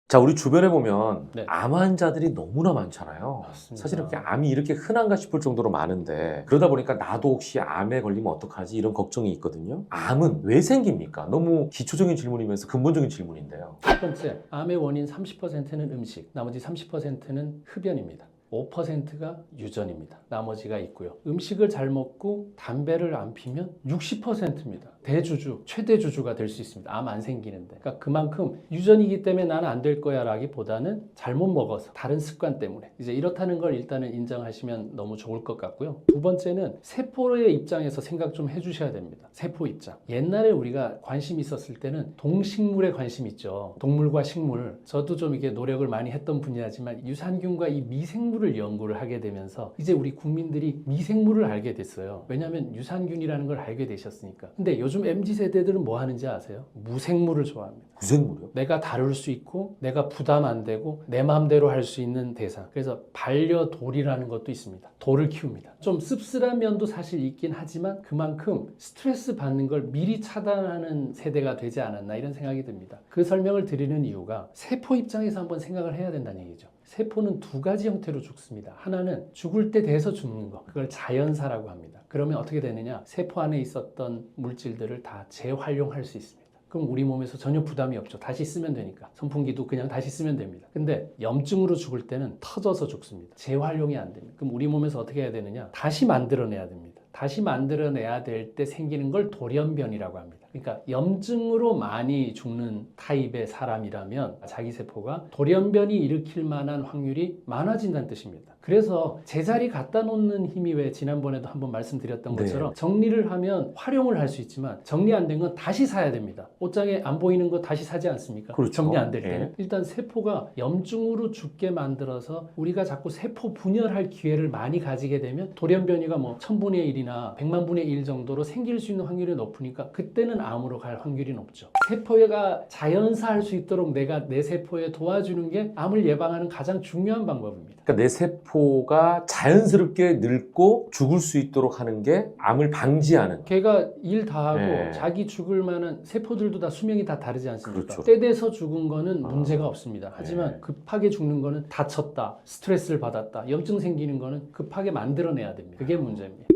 자, 우리 주변에 보면 네. 암 환자들이 너무나 많잖아요. 맞습니다. 사실 이렇게 암이 이렇게 흔한가 싶을 정도로 많은데 그러다 보니까 나도 혹시 암에 걸리면 어떡하지 이런 걱정이 있거든요. 암은 왜 생깁니까? 너무 기초적인 질문이면서 근본적인 질문인데요. 첫 번째, 암의 원인 30%는 음식, 나머지 30%는 흡연입니다. 5%가 유전입니다. 나머지가 있고요. 음식을 잘 먹고 담배를 안 피면 60%입니다. 대주주, 최대 주주가 될 수 있습니다. 암 안 생기는데. 그러니까 그만큼 유전이기 때문에 나는 안 될 거야 라기보다는 잘못 먹어서 다른 습관 때문에 이제 이렇다는 걸 일단은 인정하시면 너무 좋을 것 같고요. 두 번째는 세포의 입장에서 생각 좀 해주셔야 됩니다. 세포 입장. 옛날에 우리가 관심 있었을 때는 동식물에 관심 있죠. 동물과 식물. 저도 좀 이게 노력을 많이 했던 분야지만 유산균과 이 미생물을 연구를 하게 되면서 이제 우리 국민들이 미생물을 알게 됐어요. 왜냐하면 유산균이라는 걸 알게 되셨으니까. 근데 요즘 MZ세대들은 뭐 하는지 아세요? 무생물을 좋아합니다. 무생물이요? 내가 다룰 수 있고 내가 부담 안 되고 내 마음대로 할 수 있는 대상. 그래서 반려돌이라는 것도 있습니다. 돌을 키웁니다. 좀 씁쓸한 면도 사실 있긴 하지만 그만큼 스트레스 받는 걸 미리 차단하는 세대가 되지 않았나 이런 생각이 듭니다. 그 설명을 드리는 이유가 세포 입장에서 한번 생각을 해야 된다는 얘기죠. 세포는 두 가지 형태로 죽습니다. 하나는 죽을 때 돼서 죽는 거. 그걸 자연사라고 합니다. 그러면 어떻게 되느냐? 세포 안에 있었던 물질들을 다 재활용할 수 있습니다. 그럼 우리 몸에서 전혀 부담이 없죠. 다시 쓰면 되니까. 선풍기도 그냥 다시 쓰면 됩니다. 근데 염증으로 죽을 때는 터져서 죽습니다. 재활용이 안 됩니다. 그럼 우리 몸에서 어떻게 해야 되느냐? 다시 만들어내야 됩니다. 다시 만들어내야 될 때 생기는 걸 돌연변이라고 합니다. 그러니까 염증으로 많이 죽는 타입의 사람이라면 자기 세포가 돌연변이 일으킬 만한 확률이 많아진다는 뜻입니다. 그래서 제자리 갖다 놓는 힘이 왜 지난번에도 한번 말씀드렸던 것처럼 정리를 하면 활용을 할 수 있지만 정리 안 된 건 다시 사야 됩니다. 옷장에 안 보이는 거 다시 사지 않습니까? 그렇죠. 정리 안 될 때는. 예. 일단 세포가 염증으로 죽게 만들어서 우리가 자꾸 세포 분열할 기회를 많이 가지게 되면 돌연변이가 뭐 1000분의 1이나 100만 분의 1 정도로 생길 수 있는 확률이 높으니까 그때는 암으로 갈 확률이 높죠. 세포가 자연사할 수 있도록 내가 내 세포에 도와주는 게 암을 예방하는 가장 중요한 방법입니다. 그러니까 내 세포가 자연스럽게 늙고 죽을 수 있도록 하는 게 암을 방지하는. 걔가 일 다 하고 네. 자기 죽을 만한 세포들도 다 수명이 다 다르지 않습니까? 그렇죠. 때 돼서 죽은 거는 문제가 없습니다. 하지만 네. 급하게 죽는 거는 다쳤다, 스트레스를 받았다, 염증 생기는 거는 급하게 만들어내야 됩니다. 그게 문제입니다.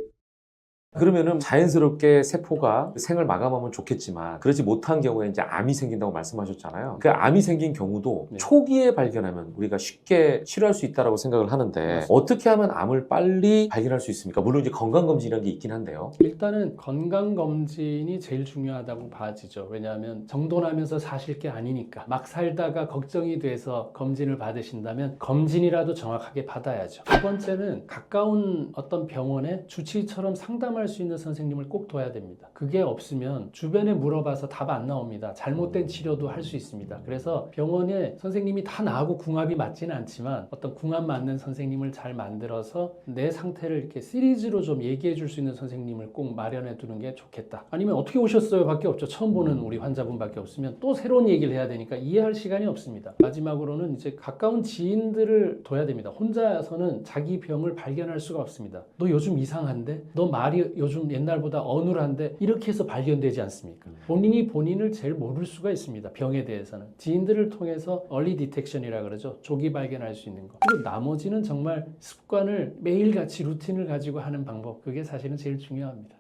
그러면은 자연스럽게 세포가 생을 마감하면 좋겠지만 그러지 못한 경우에 이제 암이 생긴다고 말씀하셨잖아요. 그 암이 생긴 경우도 네. 초기에 발견하면 우리가 쉽게 치료할 수 있다고 생각을 하는데 맞습니다. 어떻게 하면 암을 빨리 발견할 수 있습니까? 물론 이제 건강검진이라는 게 있긴 한데요. 일단은 건강검진이 제일 중요하다고 봐지죠. 왜냐하면 정돈하면서 사실 게 아니니까 막 살다가 걱정이 돼서 검진을 받으신다면 검진이라도 정확하게 받아야죠. 두 번째는 가까운 어떤 병원에 주치의처럼 상담할 수 있는 선생님을 꼭 둬야 됩니다. 그게 없으면 주변에 물어봐서 답 안 나옵니다. 잘못된 치료도 할 수 있습니다. 그래서 병원에 선생님이 다 나하고 궁합이 맞지는 않지만 어떤 궁합 맞는 선생님을 잘 만들어서 내 상태를 이렇게 시리즈로 좀 얘기해 줄 수 있는 선생님을 꼭 마련해 두는 게 좋겠다. 아니면 어떻게 오셨어요? 밖에 없죠. 처음 보는 우리 환자분밖에 없으면 또 새로운 얘기를 해야 되니까 이해할 시간이 없습니다. 마지막으로는 이제 가까운 지인들을 둬야 됩니다. 혼자서는 자기 병을 발견할 수가 없습니다. 너 요즘 이상한데? 너 말이 요즘 옛날보다 어눌한데? 이렇게 해서 발견되지 않습니까? 본인이 본인을 제일 모를 수가 있습니다. 병에 대해서는. 지인들을 통해서 early detection이라 그러죠. 조기 발견할 수 있는 거. 그리고 나머지는 정말 습관을 매일같이 루틴을 가지고 하는 방법. 그게 사실은 제일 중요합니다.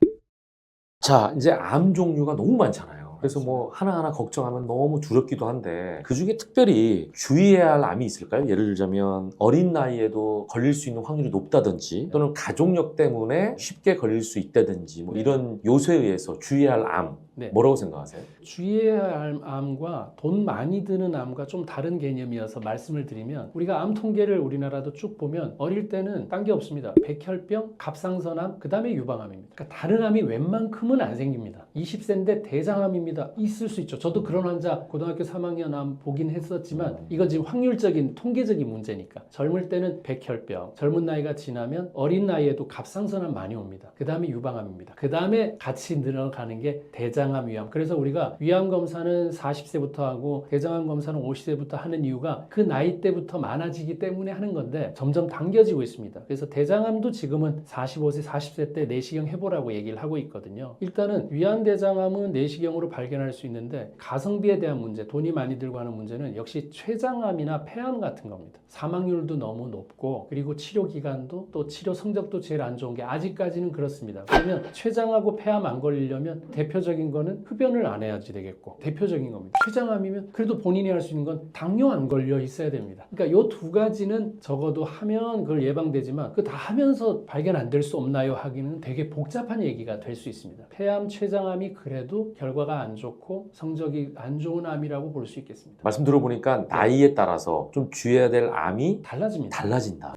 자, 이제 암 종류가 너무 많잖아요. 그래서 뭐 하나하나 걱정하면 너무 두렵기도 한데 그 중에 특별히 주의해야 할 암이 있을까요? 예를 들자면 어린 나이에도 걸릴 수 있는 확률이 높다든지 또는 가족력 때문에 쉽게 걸릴 수 있다든지 뭐 이런 요소에 의해서 주의해야 할 암 네. 뭐라고 생각하세요? 주의해야 할 암과 돈 많이 드는 암과 좀 다른 개념이어서 말씀을 드리면 우리가 암 통계를 우리나라도 쭉 보면 어릴 때는 딴 게 없습니다. 백혈병, 갑상선암, 그 다음에 유방암입니다. 그러니까 다른 암이 웬만큼은 안 생깁니다. 20세인데 대장암입니다. 있을 수 있죠. 저도 그런 환자 고등학교 3학년 암 보긴 했었지만 이건 지금 확률적인 통계적인 문제니까. 젊을 때는 백혈병, 젊은 나이가 지나면 어린 나이에도 갑상선암 많이 옵니다. 그 다음에 유방암입니다. 그 다음에 같이 늘어가는 게 대장암, 위암. 그래서 우리가 위암 검사는 40세부터 하고 대장암 검사는 50세부터 하는 이유가 그 나이 때부터 많아지기 때문에 하는 건데 점점 당겨지고 있습니다. 그래서 대장암도 지금은 45세, 40세 때 내시경 해보라고 얘기를 하고 있거든요. 일단은 위암대장암은 내시경으로 발견할 수 있는데 가성비에 대한 문제, 돈이 많이 들고 하는 문제는 역시 췌장암이나 폐암 같은 겁니다. 사망률도 너무 높고 그리고 치료 기간도 또 치료 성적도 제일 안 좋은 게 아직까지는 그렇습니다. 그러면 췌장하고 폐암 안 걸리려면 대표적인 거는 흡연을 안 해야지 되겠고 대표적인 겁니다. 췌장암이면 그래도 본인이 할 수 있는 건 당뇨 안 걸려 있어야 됩니다. 그러니까 이 두 가지는 적어도 하면 그걸 예방되지만 그 다 하면서 발견 안 될 수 없나요 하기는 되게 복잡한 얘기가 될 수 있습니다. 폐암, 췌장암이 그래도 결과가 안 좋고 성적이 안 좋은 암이라고 볼 수 있겠습니다. 말씀 들어보니까 나이에 따라서 좀 주의해야 될 암이 달라집니다. 달라진다.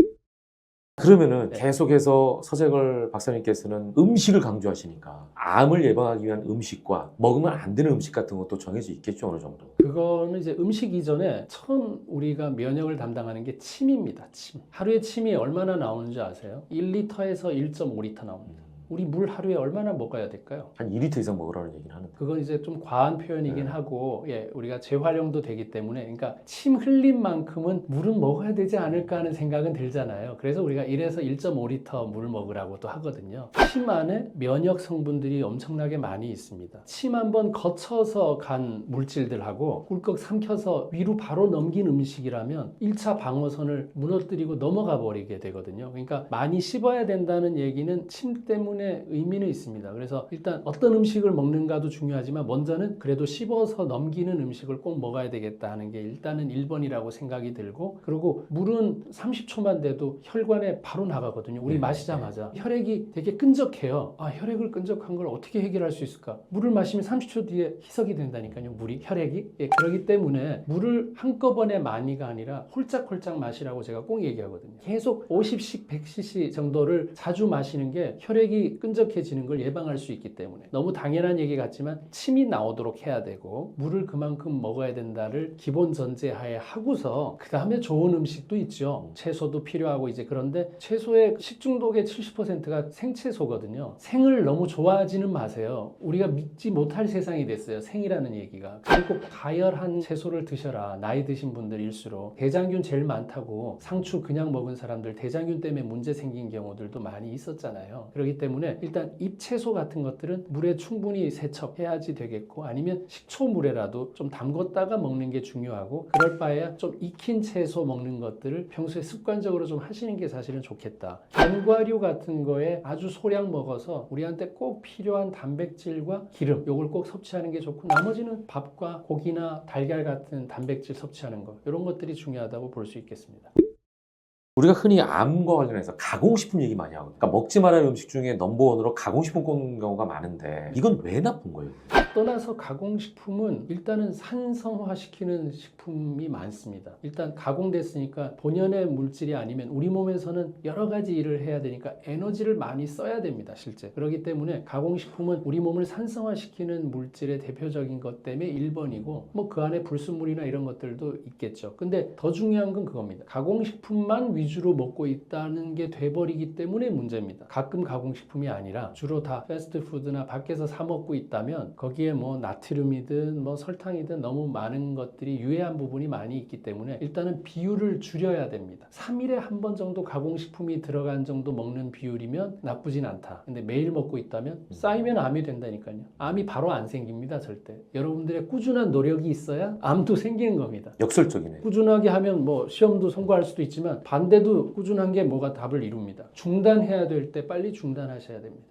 그러면은 네. 계속해서 서재걸 박사님께서는 음식을 강조하시니까 암을 예방하기 위한 음식과 먹으면 안 되는 음식 같은 것도 정해져 있겠죠, 어느 정도. 그거는 이제 음식 이전에 처음 우리가 면역을 담당하는 게 침입니다. 침. 하루에 침이 얼마나 나오는지 아세요? 1리터에서 1.5리터 나옵니다. 우리 물 하루에 얼마나 먹어야 될까요? 한 2리터 이상 먹으라는 얘기는 하는데. 그건 이제 좀 과한 표현이긴 하고, 예, 우리가 재활용도 되기 때문에, 그러니까 침 흘린 만큼은 물은 먹어야 되지 않을까 하는 생각은 들잖아요. 그래서 우리가 1에서 1.5리터 물 먹으라고도 하거든요. 침 안에 면역 성분들이 엄청나게 많이 있습니다. 침 한번 거쳐서 간 물질들하고 꿀꺽 삼켜서 위로 바로 넘긴 음식이라면 1차 방어선을 무너뜨리고 넘어가 버리게 되거든요. 그러니까 많이 씹어야 된다는 얘기는 침 때문에 의미는 있습니다. 그래서 일단 어떤 음식을 먹는가도 중요하지만 먼저는 그래도 씹어서 넘기는 음식을 꼭 먹어야 되겠다 하는 게 일단은 1번이라고 생각이 들고, 그리고 물은 30초만 돼도 혈관에 바로 나가거든요. 우리 마시자마자 혈액이 되게 끈적해요. 아, 혈액을 끈적한 걸 어떻게 해결할 수 있을까? 물을 마시면 30초 뒤에 희석이 된다니까요. 물이, 혈액이. 예, 그렇기 때문에 물을 한꺼번에 많이가 아니라 홀짝홀짝 마시라고 제가 꼭 얘기하거든요. 계속 50씩 100cc 정도를 자주 마시는 게 혈액이 끈적해지는 걸 예방할 수 있기 때문에 너무 당연한 얘기 같지만 침이 나오도록 해야 되고 물을 그만큼 먹어야 된다를 기본 전제하에 하고서 그 다음에 좋은 음식도 있죠. 채소도 필요하고 이제 그런데 채소의 식중독의 70%가 생채소거든요. 생을 너무 좋아하지는 마세요. 우리가 믿지 못할 세상이 됐어요. 생이라는 얘기가. 그리고 가열한 채소를 드셔라. 나이 드신 분들일수록 대장균 제일 많다고 상추 그냥 먹은 사람들 대장균 때문에 문제 생긴 경우들도 많이 있었잖아요. 그렇기 때문에 일단 잎채소 같은 것들은 물에 충분히 세척해야지 되겠고 아니면 식초물에라도 좀 담궜다가 먹는 게 중요하고 그럴 바에야 좀 익힌 채소 먹는 것들을 평소에 습관적으로 좀 하시는 게 사실은 좋겠다. 견과류 같은 거에 아주 소량 먹어서 우리한테 꼭 필요한 단백질과 기름 요걸 꼭 섭취하는 게 좋고 나머지는 밥과 고기나 달걀 같은 단백질 섭취하는 거 이런 것들이 중요하다고 볼 수 있겠습니다. 우리가 흔히 암과 관련해서 가공식품 얘기 많이 하거든요. 그러니까 먹지 말아야 할 음식 중에 넘버원으로 가공식품 꼽는 경우가 많은데 이건 왜 나쁜 거예요? 떠나서 가공식품은 일단은 산성화시키는 식품이 많습니다. 일단 가공됐으니까 본연의 물질이 아니면 우리 몸에서는 여러 가지 일을 해야 되니까 에너지를 많이 써야 됩니다, 실제. 그렇기 때문에 가공식품은 우리 몸을 산성화시키는 물질의 대표적인 것 때문에 1번이고 뭐 그 안에 불순물이나 이런 것들도 있겠죠. 근데 더 중요한 건 그겁니다. 가공식품만 위주로 먹고 있다는 게 돼버리기 때문에 문제입니다. 가끔 가공식품이 아니라 주로 다 패스트푸드나 밖에서 사 먹고 있다면 거기에 뭐 나트륨이든 뭐 설탕이든 너무 많은 것들이 유해한 부분이 많이 있기 때문에 일단은 비율을 줄여야 됩니다. 3일에 한 번 정도 가공식품이 들어간 정도 먹는 비율이면 나쁘진 않다. 근데 매일 먹고 있다면 쌓이면 암이 된다니까요. 암이 바로 안 생깁니다, 절대. 여러분들의 꾸준한 노력이 있어야 암도 생기는 겁니다. 역설적이네요. 꾸준하게 하면 뭐 시험도 통과할 수도 있지만 반대도 꾸준한 게 뭐가 답을 이룹니다. 중단해야 될 때 빨리 중단하셔야 됩니다.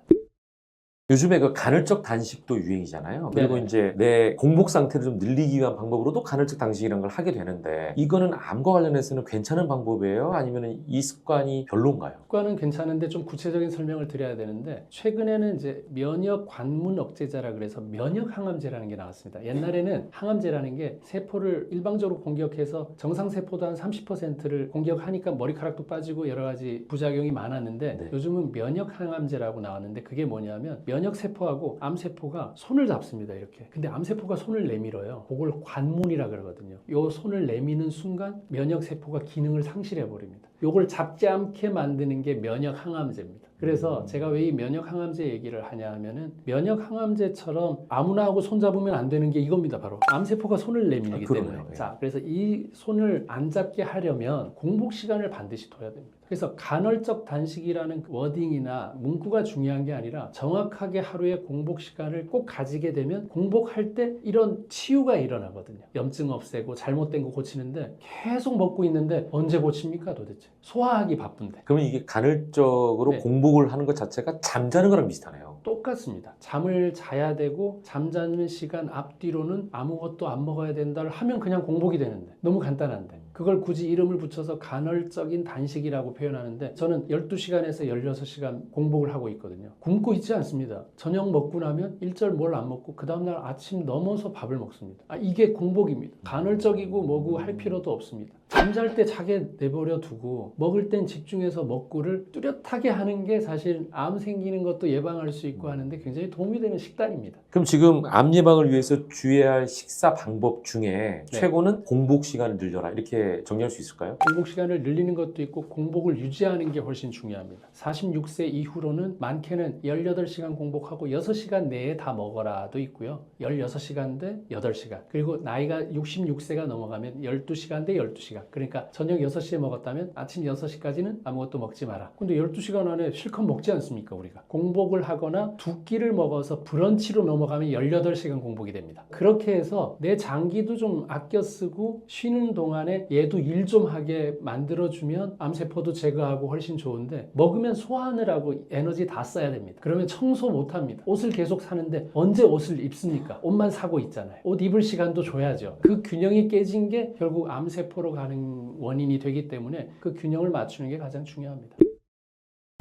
요즘에 그 간헐적 단식도 유행이잖아요. 그리고 네네. 이제 내 공복 상태를 좀 늘리기 위한 방법으로도 간헐적 단식이라는 걸 하게 되는데 이거는 암과 관련해서는 괜찮은 방법이에요? 아니면 이 습관이 별론가요? 습관은 괜찮은데 좀 구체적인 설명을 드려야 되는데 최근에는 이제 면역 관문 억제제라 그래서 면역 항암제라는 게 나왔습니다. 옛날에는 항암제라는 게 세포를 일방적으로 공격해서 정상 세포도 한 30%를 공격하니까 머리카락도 빠지고 여러 가지 부작용이 많았는데 네. 요즘은 면역 항암제라고 나왔는데 그게 뭐냐면 면역 세포하고 암 세포가 손을 잡습니다. 이렇게. 근데 암 세포가 손을 내밀어요. 그걸 관문이라 그러거든요. 요 손을 내미는 순간 면역 세포가 기능을 상실해 버립니다. 요걸 잡지 않게 만드는 게 면역 항암제입니다. 그래서 제가 왜 이 면역 항암제 얘기를 하냐 하면은 면역 항암제처럼 아무나 하고 손 잡으면 안 되는 게 이겁니다. 바로 암세포가 손을 내밀기 그러네요. 때문에. 예. 자, 그래서 이 손을 안 잡게 하려면 공복 시간을 반드시 둬야 됩니다. 그래서 간헐적 단식이라는 워딩이나 문구가 중요한 게 아니라 정확하게 하루에 공복 시간을 꼭 가지게 되면 공복할 때 이런 치유가 일어나거든요. 염증 없애고 잘못된 거 고치는데 계속 먹고 있는데 언제 고칩니까 도대체? 소화하기 바쁜데. 그러면 이게 간헐적으로 네. 공복을 하는 것 자체가 잠자는 거랑 비슷하네요. 똑같습니다. 잠을 자야 되고 잠자는 시간 앞뒤로는 아무것도 안 먹어야 된다를 하면 그냥 공복이 되는데 너무 간단한데 그걸 굳이 이름을 붙여서 간헐적인 단식이라고 표현하는데 저는 12시간에서 16시간 공복을 하고 있거든요. 굶고 있지 않습니다. 저녁 먹고 나면 일절 뭘 안 먹고 그 다음날 아침 넘어서 밥을 먹습니다. 이게 공복입니다. 간헐적이고 뭐고 할 필요도 없습니다. 잠잘 때 자게 내버려 두고 먹을 땐 집중해서 먹고를 뚜렷하게 하는 게 사실 암 생기는 것도 예방할 수 있고 하는데 굉장히 도움이 되는 식단입니다. 그럼 지금 암 예방을 위해서 주의해야 할 식사 방법 중에 네. 최고는 공복 시간을 늘려라 이렇게 정리할 수 있을까요? 공복 시간을 늘리는 것도 있고 공복을 유지하는 게 훨씬 중요합니다. 46세 이후로는 많게는 18시간 공복하고 6시간 내에 다 먹어라도 있고요. 16시간 대 8시간. 그리고 나이가 66세가 넘어가면 12시간 대 12시간. 그러니까 저녁 6시에 먹었다면 아침 6시까지는 아무것도 먹지 마라. 근데 12시간 안에 실컷 먹지 않습니까, 우리가? 공복을 하거나 두 끼를 먹어서 브런치로 넘어가면 18시간 공복이 됩니다. 그렇게 해서 내 장기도 좀 아껴 쓰고 쉬는 동안에 얘도 일 좀 하게 만들어주면 암세포도 제거하고 훨씬 좋은데 먹으면 소화하느라고 에너지 다 써야 됩니다. 그러면 청소 못 합니다. 옷을 계속 사는데 언제 옷을 입습니까? 옷만 사고 있잖아요. 옷 입을 시간도 줘야죠. 그 균형이 깨진 게 결국 암세포로 가는 원인이 되기 때문에 그 균형을 맞추는 게 가장 중요합니다.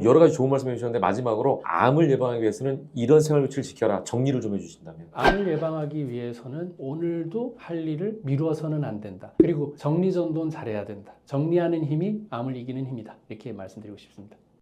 여러 가지 좋은 말씀 해주셨는데 마지막으로 암을 예방하기 위해서는 이런 생활 규칙을 지켜라 정리를 좀 해주신다면. 암을 예방하기 위해서는 오늘도 할 일을 미루어서는 안 된다. 그리고 정리전돈 잘해야 된다. 정리하는 힘이 암을 이기는 힘이다. 이렇게 말씀드리고 싶습니다.